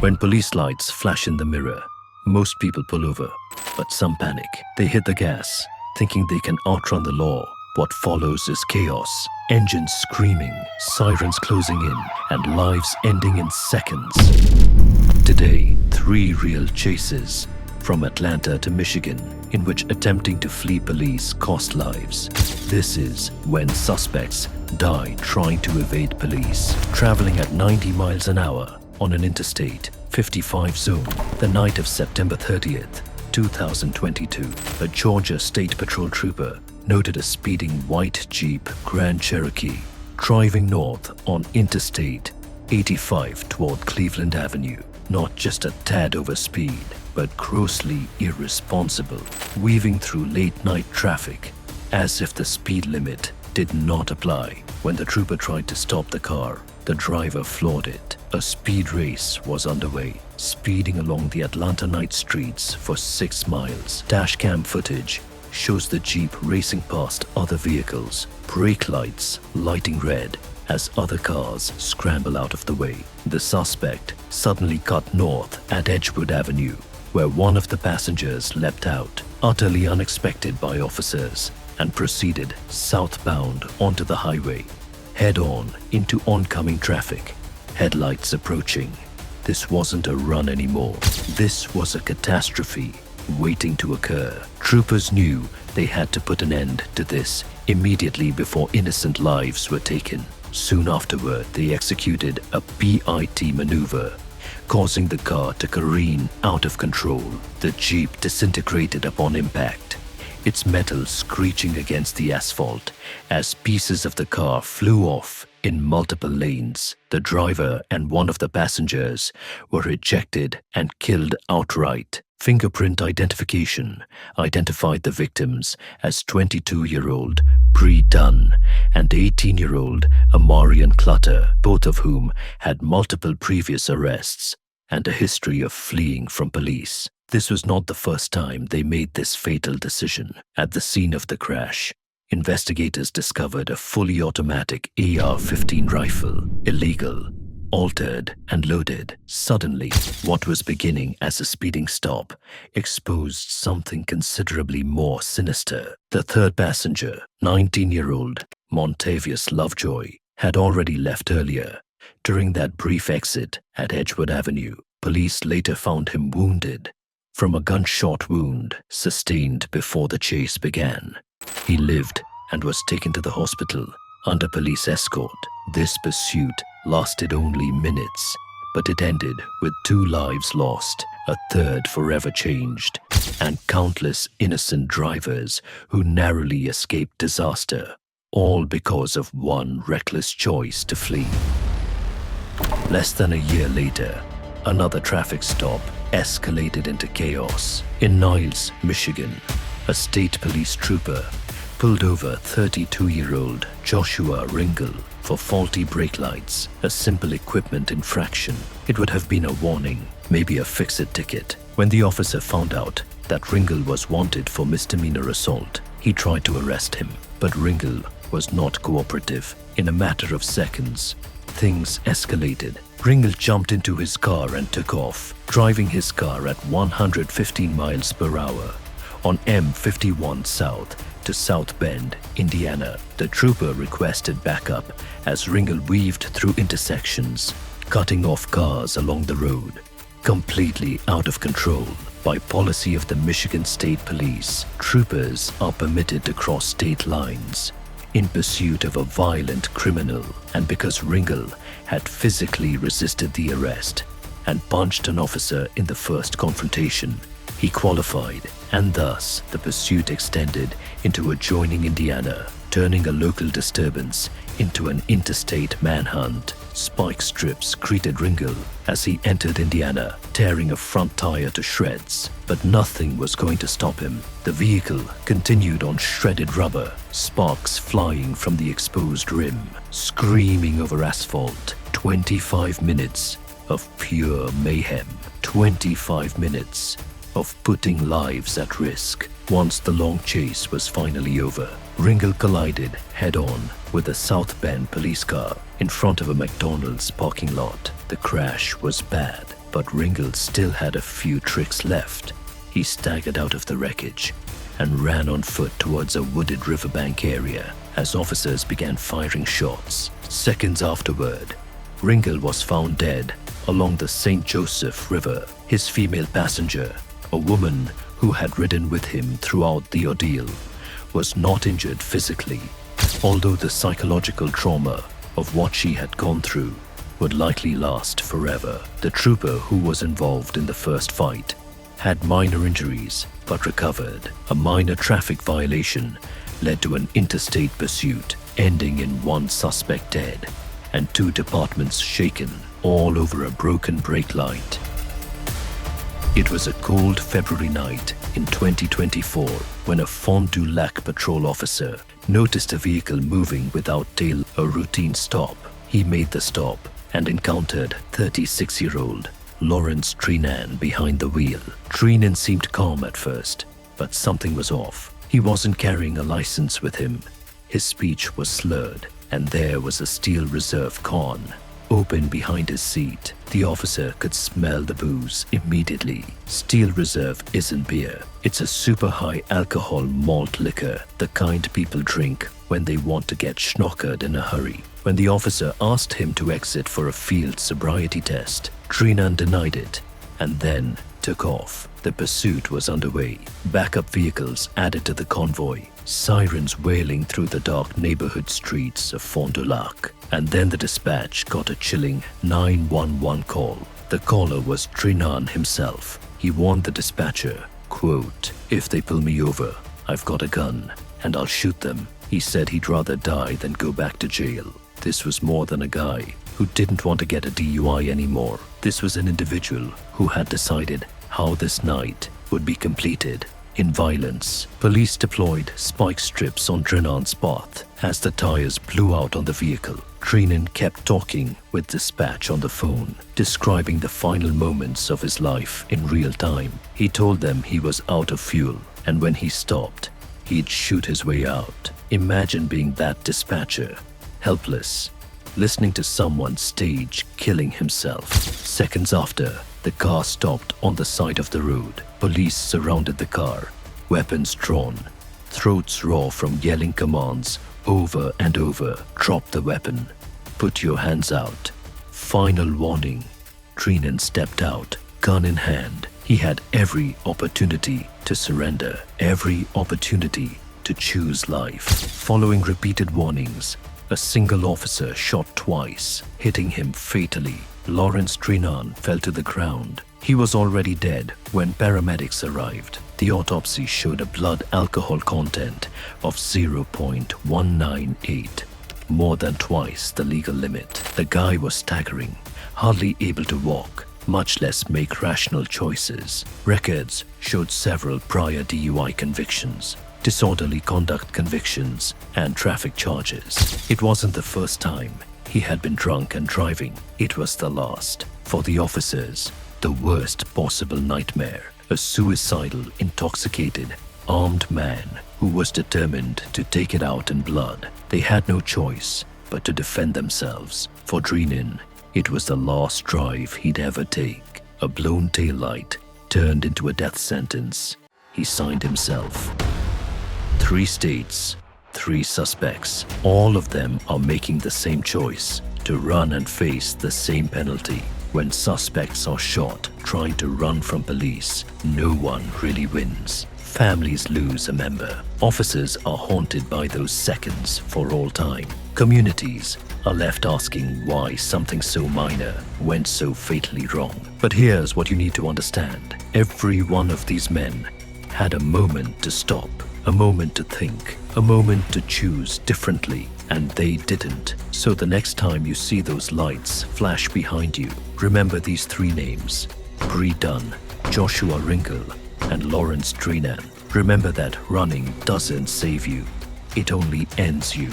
When police lights flash in the mirror, most people pull over, but some panic. They hit the gas, thinking they can outrun the law. What follows is chaos, engines screaming, sirens closing in, and lives ending in seconds. Today, 3 real chases from Atlanta to Michigan in which attempting to flee police cost lives. This is when suspects die trying to evade police, traveling at 90 miles an hour on an interstate 55 zone. The night of September 30th, 2022, a Georgia State Patrol trooper noted a speeding white Jeep Grand Cherokee driving north on Interstate 85 toward Cleveland Avenue. Not just a tad over speed, but grossly irresponsible, weaving through late-night traffic as if the speed limit did not apply. When the trooper tried to stop the car, the driver floored it. A speed race was underway, speeding along the Atlanta night streets for 6 miles. Dashcam footage shows the Jeep racing past other vehicles, brake lights lighting red as other cars scramble out of the way. The suspect suddenly cut north at Edgewood Avenue, where one of the passengers leapt out, utterly unexpected by officers, and proceeded southbound onto the highway, head-on into oncoming traffic, headlights approaching. This wasn't a run anymore. This was a catastrophe waiting to occur. Troopers knew they had to put an end to this immediately before innocent lives were taken. Soon afterward, they executed a PIT maneuver, causing the car to careen out of control. The Jeep disintegrated upon impact, its metal screeching against the asphalt as pieces of the car flew off in multiple lanes. The driver and one of the passengers were ejected and killed outright. Fingerprint identification identified the victims as 22-year-old Bri Dunn and 18-year-old Amarian Clutter, both of whom had multiple previous arrests and a history of fleeing from police. This was not the first time they made this fatal decision. At the scene of the crash, investigators discovered a fully automatic AR-15 rifle, illegal, altered and loaded. Suddenly, what was beginning as a speeding stop exposed something considerably more sinister. The third passenger, 19-year-old Montavious Lovejoy, had already left earlier. During that brief exit at Edgewood Avenue, police later found him wounded from a gunshot wound sustained before the chase began. He lived and was taken to the hospital under police escort. This pursuit lasted only minutes, but it ended with 2 lives lost, a third forever changed, and countless innocent drivers who narrowly escaped disaster, all because of one reckless choice to flee. Less than a year later, another traffic stop escalated into chaos. In Niles, Michigan, a state police trooper pulled over 32-year-old Joshua Ringle for faulty brake lights, a simple equipment infraction. It would have been a warning, maybe a fix-it ticket. When the officer found out that Ringle was wanted for misdemeanor assault, he tried to arrest him, but Ringle was not cooperative. In a matter of seconds, things escalated. Ringle jumped into his car and took off, driving his car at 115 miles per hour on M51 South to South Bend, Indiana. The trooper requested backup as Ringle weaved through intersections, cutting off cars along the road. Completely out of control. By policy of the Michigan State Police, troopers are permitted to cross state lines in pursuit of a violent criminal, and because Ringle had physically resisted the arrest and punched an officer in the first confrontation, he qualified, and thus the pursuit extended into adjoining Indiana, turning a local disturbance into an interstate manhunt. Spike strips greeted Ringle as he entered Indiana, tearing a front tire to shreds. But nothing was going to stop him. The vehicle continued on shredded rubber, sparks flying from the exposed rim, screaming over asphalt. 25 minutes of pure mayhem. 25 minutes of putting lives at risk. Once the long chase was finally over, Ringle collided head-on with a South Bend police car in front of a McDonald's parking lot. The crash was bad. But Ringle still had a few tricks left. He staggered out of the wreckage and ran on foot towards a wooded riverbank area as officers began firing shots. Seconds afterward, Ringle was found dead along the St. Joseph River. His female passenger, a woman who had ridden with him throughout the ordeal, was not injured physically, although the psychological trauma of what she had gone through would likely last forever. The trooper who was involved in the first fight had minor injuries but recovered. A minor traffic violation led to an interstate pursuit, ending in one suspect dead and 2 departments shaken, all over a broken brake light. It was a cold February night in 2024 when a Fond du Lac patrol officer noticed a vehicle moving without tail, a routine stop. He made the stop and encountered 36-year-old Lawrence Drenan behind the wheel. Drenan seemed calm at first, but something was off. He wasn't carrying a license with him. His speech was slurred, and there was a Steel Reserve con open behind his seat. The officer could smell the booze immediately. Steel Reserve isn't beer. It's a super high alcohol malt liquor, the kind people drink when they want to get schnockered in a hurry. When the officer asked him to exit for a field sobriety test, Drenan denied it and then took off. The pursuit was underway. Backup vehicles added to the convoy, sirens wailing through the dark neighborhood streets of Fond du Lac. And then the dispatch got a chilling 911 call. The caller was Drenan himself. He warned the dispatcher, quote, "If they pull me over, I've got a gun and I'll shoot them." He said he'd rather die than go back to jail. This was more than a guy who didn't want to get a DUI anymore. This was an individual who had decided how this night would be completed in violence. Police deployed spike strips on Drenan's path as the tires blew out on the vehicle. Drenan kept talking with dispatch on the phone, describing the final moments of his life in real time. He told them he was out of fuel, and when he stopped, he'd shoot his way out. Imagine being that dispatcher, helpless, listening to someone stage killing himself. Seconds after, the car stopped on the side of the road. Police surrounded the car, weapons drawn, throats raw from yelling commands over and over. "Drop the weapon. Put your hands out. Final warning." Drenan stepped out, gun in hand. He had every opportunity to surrender, every opportunity to choose life. Following repeated warnings, a single officer shot twice, hitting him fatally. Lawrence Drenan fell to the ground. He was already dead when paramedics arrived. The autopsy showed a blood alcohol content of 0.198, more than twice the legal limit. The guy was staggering, hardly able to walk, much less make rational choices. Records showed several prior DUI convictions, disorderly conduct convictions, and traffic charges. It wasn't the first time he had been drunk and driving. It was the last. For the officers, the worst possible nightmare. A suicidal, intoxicated, armed man who was determined to take it out in blood. They had no choice but to defend themselves. For Drenan, it was the last drive he'd ever take. A blown taillight turned into a death sentence. He signed himself. 3 states, 3 suspects. All of them are making the same choice, to run and face the same penalty. When suspects are shot trying to run from police, no one really wins. Families lose a member. Officers are haunted by those seconds for all time. Communities are left asking why something so minor went so fatally wrong. But here's what you need to understand. Every one of these men had a moment to stop, a moment to think, a moment to choose differently, and they didn't. So the next time you see those lights flash behind you, remember these 3 names: Bri Dunn, Joshua Ringle, and Lawrence Drenan. Remember that running doesn't save you, it only ends you.